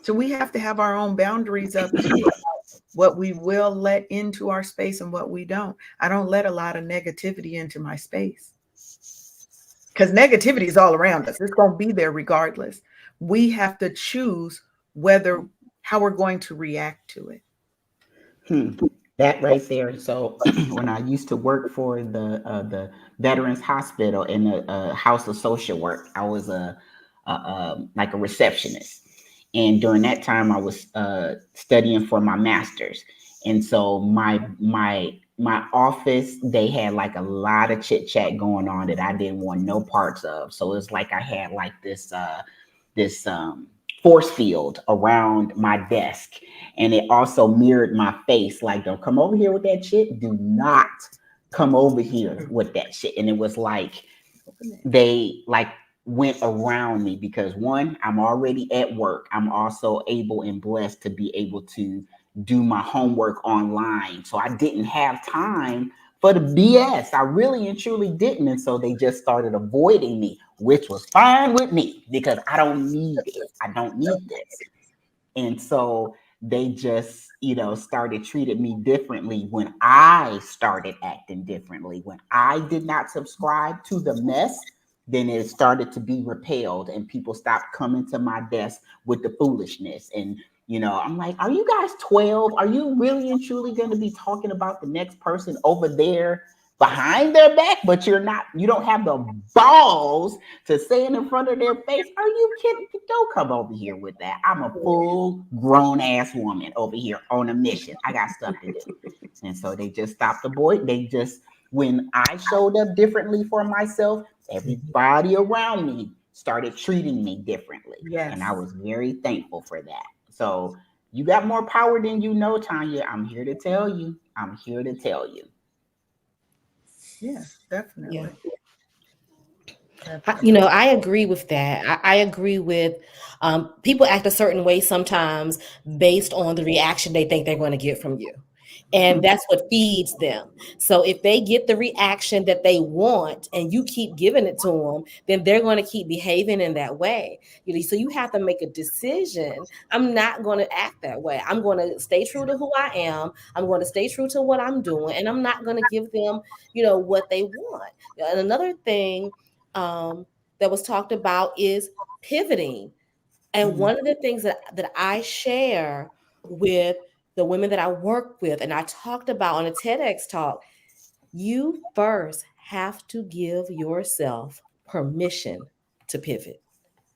So we have to have our own boundaries up too, what we will let into our space and what we don't. I don't let a lot of negativity into my space because negativity is all around us. It's going to be there regardless. We have to choose how we're going to react to it. That right there. So when I used to work for the Veterans Hospital in the House of Social Work, I was like a receptionist. And during that time, I was studying for my master's. And so my office, they had like a lot of chit chat going on that I didn't want no parts of. So it's like I had like this force field around my desk, and it also mirrored my face. Like, don't come over here with that shit. Do not come over here with that shit. And it was like they like went around me because one, I'm already at work. I'm also able and blessed to be able to do my homework online. So I didn't have time for the BS. I really and truly didn't. And so they just started avoiding me, which was fine with me because I don't need it. I don't need this. And so they just, started treating me differently when I started acting differently. When I did not subscribe to the mess, then it started to be repelled and people stopped coming to my desk with the foolishness. And, I'm like, are you guys 12? Are you really and truly going to be talking about the next person over there behind their back, but you don't have the balls to say it in front of their face? Are you kidding? Don't come over here with that. I'm a full grown ass woman over here on a mission. I got stuff to do. And so they just stopped the boy. When I showed up differently for myself, everybody around me started treating me differently. Yes. And I was very thankful for that. So you got more power than you know, Tanya. I'm here to tell you. Yeah, definitely. Yeah. I agree with that. I agree with people act a certain way sometimes based on the reaction they think they're going to get from you. And that's what feeds them. So if they get the reaction that they want and you keep giving it to them, then they're going to keep behaving in that way. So you have to make a decision. I'm not going to act that way. I'm going to stay true to who I am. I'm going to stay true to what I'm doing, and I'm not going to give them, what they want. And another thing that was talked about is pivoting. And one of the things that I share with the women that I work with, and I talked about on a TEDx talk, you first have to give yourself permission to pivot.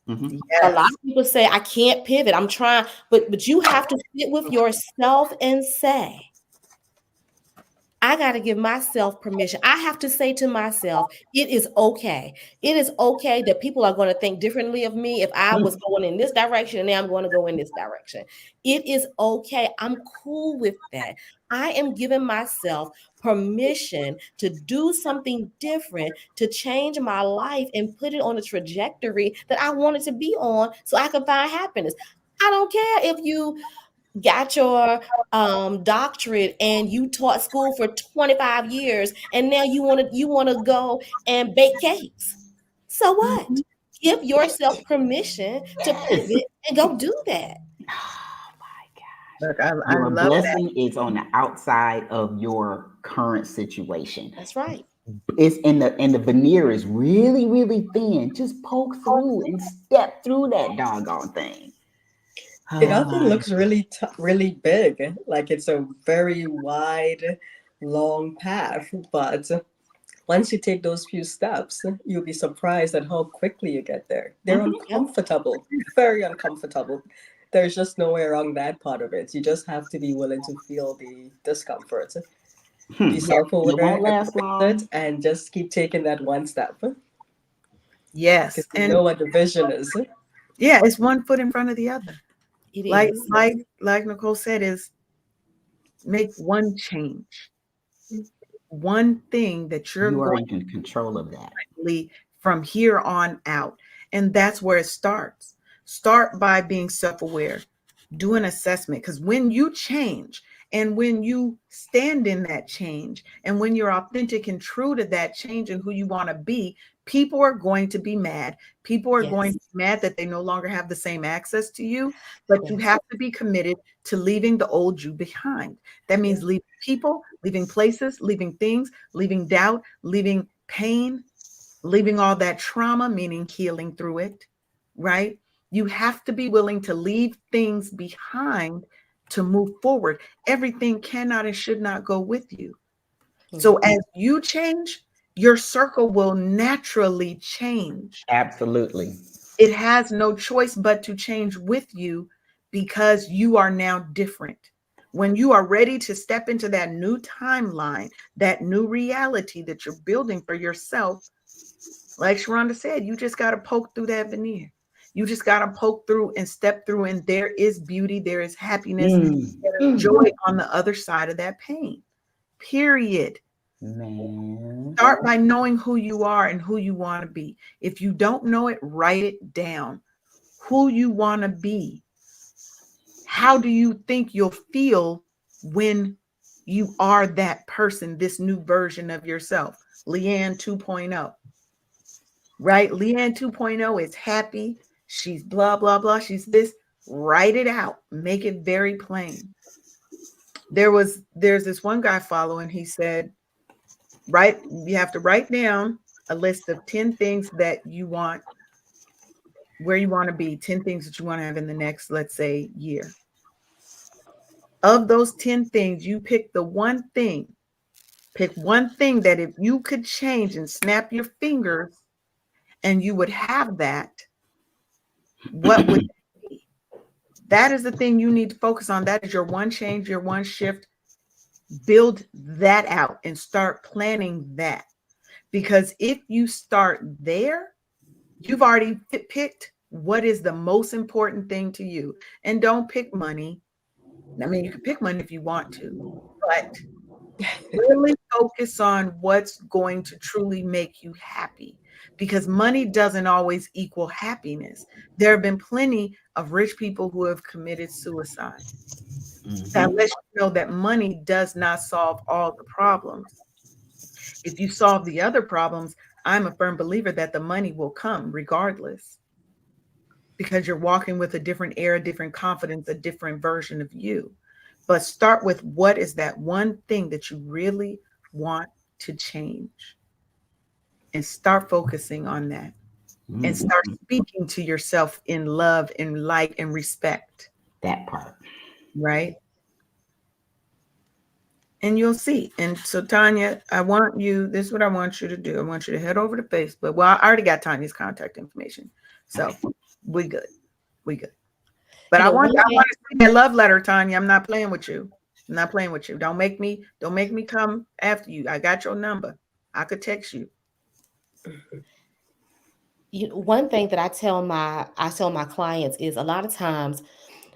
Mm-hmm. A lot of people say, I can't pivot. I'm trying, but you have to sit with yourself and say, I got to give myself permission. I have to say to myself, it is okay. It is okay that people are going to think differently of me if I was going in this direction and now I'm going to go in this direction. It is okay. I'm cool with that. I am giving myself permission to do something different, to change my life and put it on a trajectory that I wanted to be on so I can find happiness. I don't care if you got your doctorate and you taught school for 25 years and now you want to go and bake cakes. So what? Give yourself permission to pivot and go do that. Oh my God. Look, I Your love that. blessing is on the outside of your current situation. That's right. It's and the veneer is really, really thin. Just poke through and step through that doggone thing. It often looks really big, like it's a very wide, long path. But once you take those few steps, you'll be surprised at how quickly you get there. They're uncomfortable, very uncomfortable. There's just no way around that part of it. You just have to be willing to feel the discomfort, be It self-aware, won't last embrace long. it, and just keep taking that one step. Yes. Because you And know what the vision is. yeah, it's one foot in front of the other. It Like is. like Nicole said, is make one change. One thing that you're You are going in control of that. to from here on out. And that's where it starts. Start by being self-aware. Do an assessment, because when you change and when you stand in that change and when you're authentic and true to that change and who you want to be, people are going to be mad. People are going to be mad that they no longer have the same access to you, but you have to be committed to leaving the old you behind. That means leaving people, leaving places, leaving things, leaving doubt, leaving pain, leaving all that trauma, meaning healing through it, right? You have to be willing to leave things behind to move forward. Everything cannot and should not go with you. So as you change, your circle will naturally change. Absolutely. It has no choice but to change with you because you are now different. When you are ready to step into that new timeline, that new reality that you're building for yourself, like Sharonda said, you just got to poke through that veneer. You just got to poke through and step through, and there is beauty, there is happiness, there is joy on the other side of that pain. Period. Man. Start by knowing who you are and who you want to be. If you don't know it, write it down. Who you want to be. How do you think you'll feel when you are that person, this new version of yourself? Leanne 2.0. Right? Leanne 2.0 is happy. She's blah, blah, blah. She's this. Write it out. Make it very plain. There's this one guy following. He said, you have to write down a list of 10 things that you want, where you want to be, 10 things that you want to have in the next, let's say, year. Of those 10 things, you pick one thing that if you could change and snap your fingers and you would have that, what would it be? That is the thing you need to focus on. That is your one change, your one shift. Build that out and start planning that. Because if you start there, you've already picked what is the most important thing to you. And don't pick money. I mean, you can pick money if you want to, but really focus on what's going to truly make you happy, because money doesn't always equal happiness. There have been plenty of rich people who have committed suicide. That lets you know that money does not solve all the problems. If you solve the other problems, I'm a firm believer that the money will come regardless, because you're walking with a different air, a different confidence, a different version of you. But start with, what is that one thing that you really want to change? And start focusing on that. And start speaking to yourself in love and light and respect. That part. Right? And you'll see. And so, Tanya, this is what I want you to do. I want you to head over to Facebook. Well, I already got Tanya's contact information. So we good. We good. But I want to see that love letter, Tanya. I'm not playing with you. I'm not playing with you. Don't make me come after you. I got your number. I could text you. One thing that I tell my clients is, a lot of times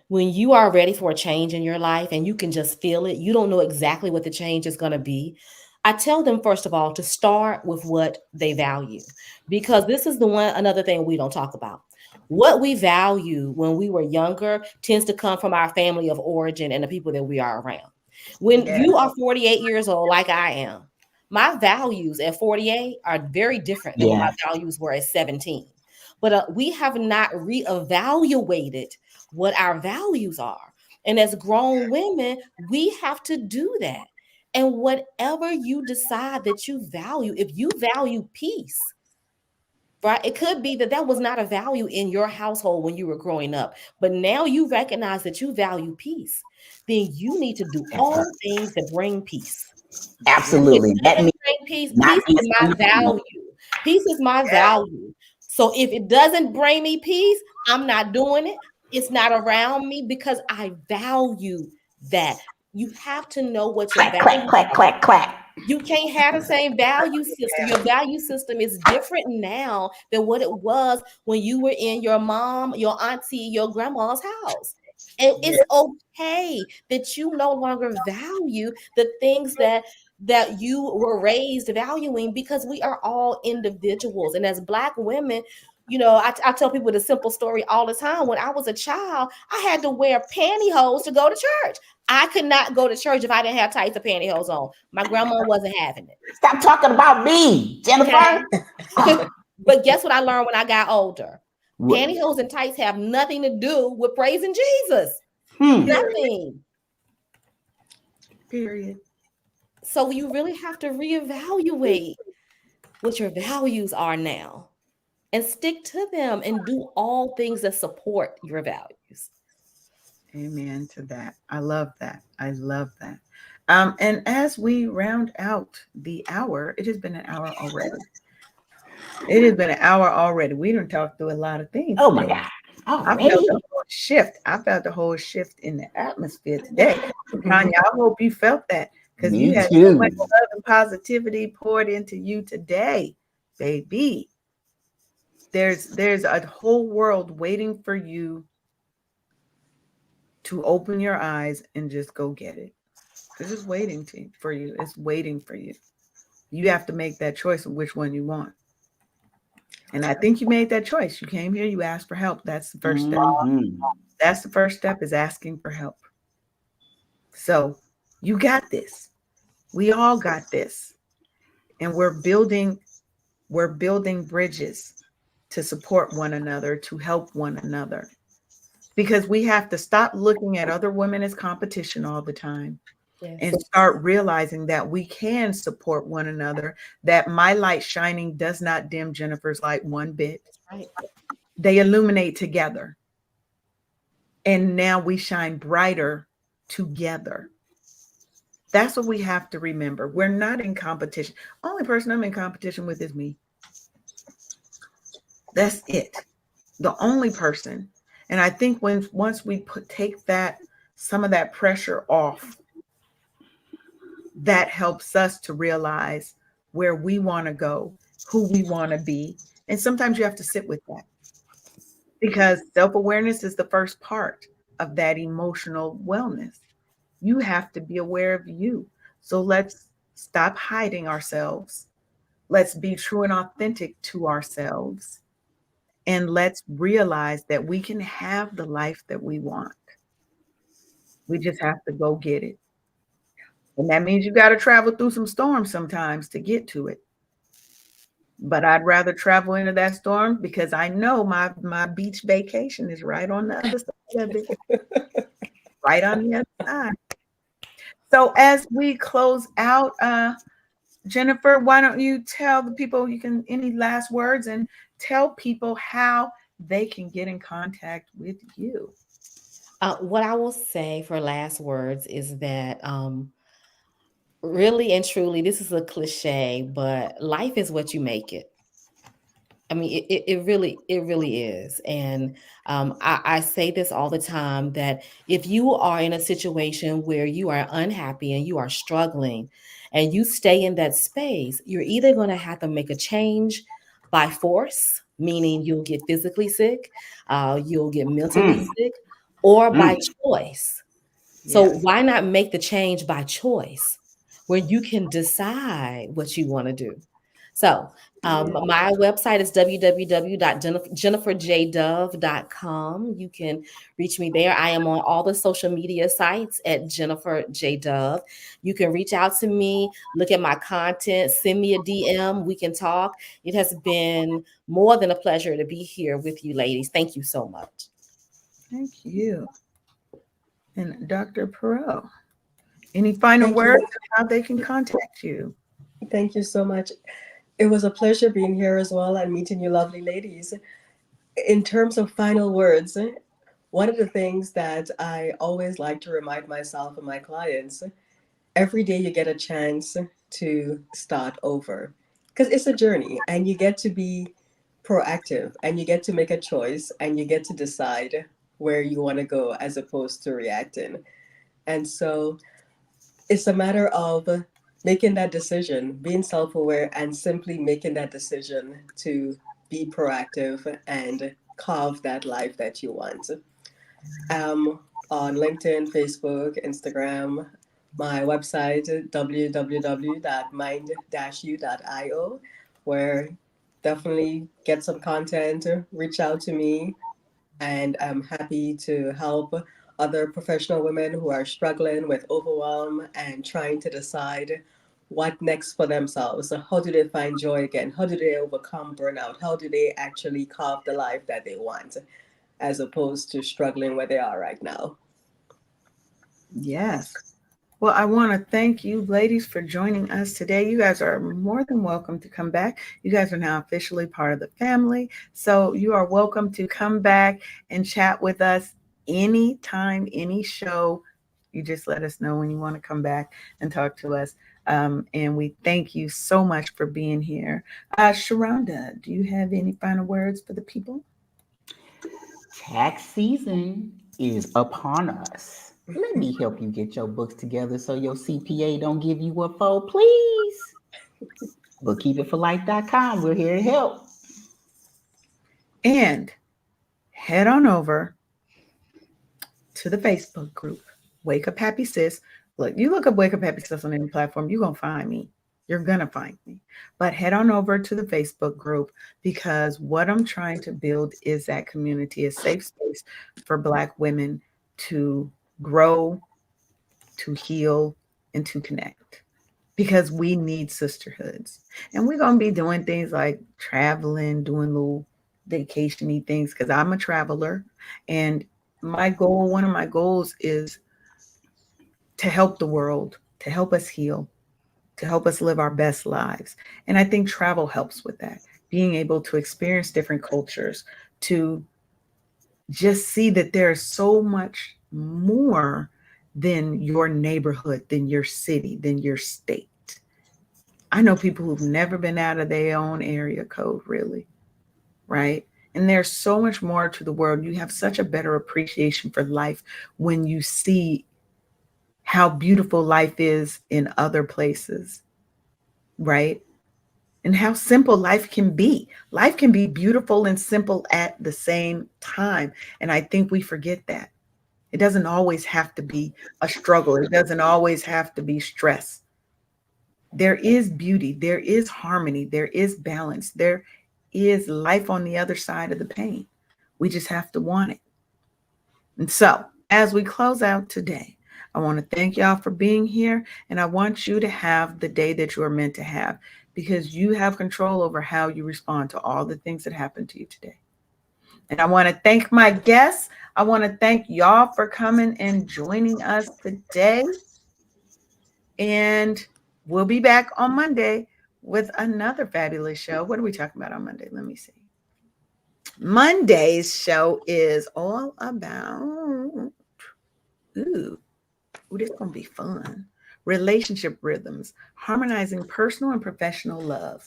when you are ready for a change in your life and you can just feel it, you don't know exactly what the change is going to be. I tell them, first of all, to start with what they value, because this is another thing we don't talk about. What we value when we were younger tends to come from our family of origin and the people that we are around. When you are 48 years old, like I am, my values at 48 are very different than what my values were at 17. But we have not reevaluated what our values are. And as grown women, we have to do that. And whatever you decide that you value, if you value peace, right? It could be that was not a value in your household when you were growing up, but now you recognize that you value peace. Then you need to do all things that bring peace. Absolutely. That means peace. Peace is my value. Peace is my value. So if it doesn't bring me peace, I'm not doing it. It's not around me, because I value that. You have to know what your value. Clack. You can't have the same value system. Your value system is different now than what it was when you were in your mom, your auntie, your grandma's house. And it's okay that you no longer value the things that you were raised valuing, because we are all individuals. And as Black women, I tell people the simple story all the time. When I was a child, I had to wear pantyhose to go to church. I could not go to church if I didn't have tights or pantyhose on. My grandma wasn't having it. Stop talking about me, Jennifer. Okay. But guess what I learned when I got older? Pantyhose and tights have nothing to do with praising Jesus. Nothing. Period. So you really have to reevaluate what your values are now and stick to them and do all things that support your values. Amen to that. I love that. I love that. And as we round out the hour, it has been an hour already. It has been an hour already. We didn't talk through a lot of things. Oh my God. I felt the whole shift. I felt the whole shift in the atmosphere today. Tanya, I hope you felt that, because you had so much love and positivity poured into you today, baby. There's a whole world waiting for you to open your eyes and just go get it. It's just waiting for you. It's waiting for you. You have to make that choice of which one you want. And I think you made that choice. You came here, you asked for help. That's the first step. That's the first step, is asking for help. So you got this. We all got this. And we're building bridges to support one another, to help one another. Because we have to stop looking at other women as competition all the time. And start realizing that we can support one another, that my light shining does not dim Jennifer's light one bit. Right. They illuminate together. And now we shine brighter together. That's what we have to remember. We're not in competition. Only person I'm in competition with is me. That's it. The only person. And I think once we take some of that pressure off, that helps us to realize where we want to go, who we want to be. And sometimes you have to sit with that, because self-awareness is the first part of that emotional wellness. You have to be aware of you. So let's stop hiding ourselves. Let's be true and authentic to ourselves. And let's realize that we can have the life that we want. We just have to go get it. And that means you got to travel through some storms sometimes to get to it. But I'd rather travel into that storm because I know my beach vacation is right on the other side of it, right on the other side. So as we close out, Jennifer, why don't you tell the people any last words and tell people how they can get in contact with you? What I will say for last words is that really and truly, this is a cliche, but life is what you make it. I mean, it really is. And I say this all the time that if you are in a situation where you are unhappy and you are struggling and you stay in that space, you're either going to have to make a change by force, meaning you'll get physically sick, you'll get mentally Mm, sick, or by mm. choice. So Yes. why not make the change by choice where you can decide what you want to do? So my website is www.jenniferjdove.com. You can reach me there. I am on all the social media sites at Jennifer J. Dove. You can reach out to me, look at my content, send me a DM. We can talk. It has been more than a pleasure to be here with you, ladies. Thank you so much. Thank you. And Dr. Perot, any final Thank words you. on how they can contact you? Thank you so much. It was a pleasure being here as well and meeting you lovely ladies. In terms of final words, one of the things that I always like to remind myself and my clients, every day you get a chance to start over because it's a journey and you get to be proactive and you get to make a choice and you get to decide where you want to go as opposed to reacting. And so it's a matter of making that decision, being self aware, and simply making that decision to be proactive and carve that life that you want. On LinkedIn, Facebook, Instagram, my website, www.mind-u.io, where definitely get some content, reach out to me, and I'm happy to help other professional women who are struggling with overwhelm and trying to decide what next for themselves. So how do they find joy again? How do they overcome burnout? How do they actually carve the life that they want as opposed to struggling where they are right now? Yes. Well, I want to thank you, ladies, for joining us today. You guys are more than welcome to come back. You guys are now officially part of the family. So you are welcome to come back and chat with us anytime, any show. You just let us know when you want to come back and talk to us. And we thank you so much for being here. Sharonda, do you have any final words for the people? Tax season is upon us. Let me help you get your books together so your CPA don't give you a four, please. Bookkeepingforlife.com. We're here to help. And head on over to the Facebook group, Wake Up Happy Sis. Look, you look up Wake Up Happy Sis on any platform, you're going to find me. You're going to find me. But head on over to the Facebook group because what I'm trying to build is that community, a safe space for Black women to grow, to heal, and to connect because we need sisterhoods. And we're going to be doing things like traveling, doing little vacation-y things because I'm a traveler. And one of my goals is to help the world, to help us heal, to help us live our best lives. And I think travel helps with that, being able to experience different cultures, to just see that there's so much more than your neighborhood, than your city, than your state. I know people who've never been out of their own area code, really, right? And there's so much more to the world. You have such a better appreciation for life when you see how beautiful life is in other places, right? And how simple life can be. Life can be beautiful and simple at the same time. And I think we forget that. It doesn't always have to be a struggle, it doesn't always have to be stress. There is beauty, there is harmony, there is balance, there is life on the other side of the pain. We just have to want it. And so, as we close out today, I want to thank y'all for being here. And I want you to have the day that you are meant to have, because you have control over how you respond to all the things that happened to you today. And I want to thank my guests. I want to thank y'all for coming and joining us today. And we'll be back on Monday with another fabulous show. What are we talking about on Monday? Let me see. Monday's show is all about, this is going to be fun. Relationship rhythms, harmonizing personal and professional love.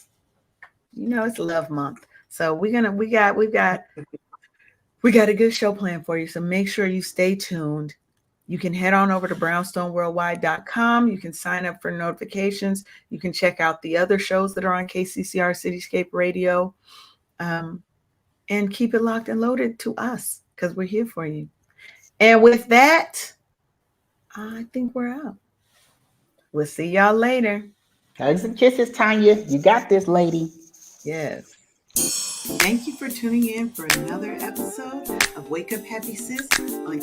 You know, it's love month. So we got a good show plan for you. So make sure you stay tuned. You can head on over to brownstoneworldwide.com. You can sign up for notifications. You can check out the other shows that are on KCCR Cityscape Radio. And keep it locked and loaded to us, because we're here for you. And with that, I think we're out. We'll see y'all later. Hugs and kisses, Tanya. You got this, lady. Yes. Thank you for tuning in for another episode of Wake Up Happy Sis on